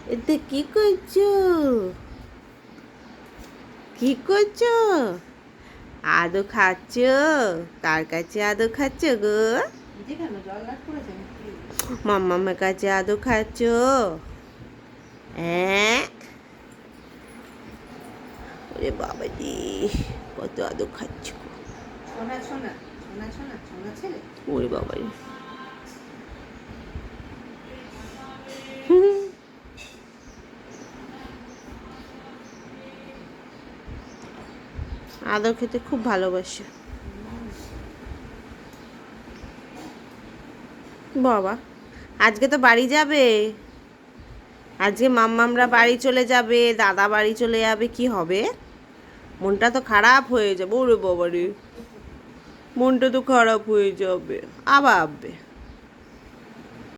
এতে কি করছো? কি করছো? আদো খাচ্ছ? কার কাছে আদো খাচ্ছ গো? মাম্মামের কাছে আদো খাচ্ছ? হ্যাঁ, ওরে বাবা রে, কত আদো খাচ্ছ! সোনা সোনা সোনা সোনা সোনা ছেলে। ওরে বাবা রে। আদো খেতে খুব ভালোবাসে বাবা। আজকে তো বাড়ি যাবে, আজকে মাম্মামরা বাড়ি চলে যাবে, দাদা বাড়ি চলে যাবে, কি হবে? মনটা তো খারাপ হয়ে যাবে। ওরে বাবা রে, মনটা তো খারাপ হয়ে যাবে। আবার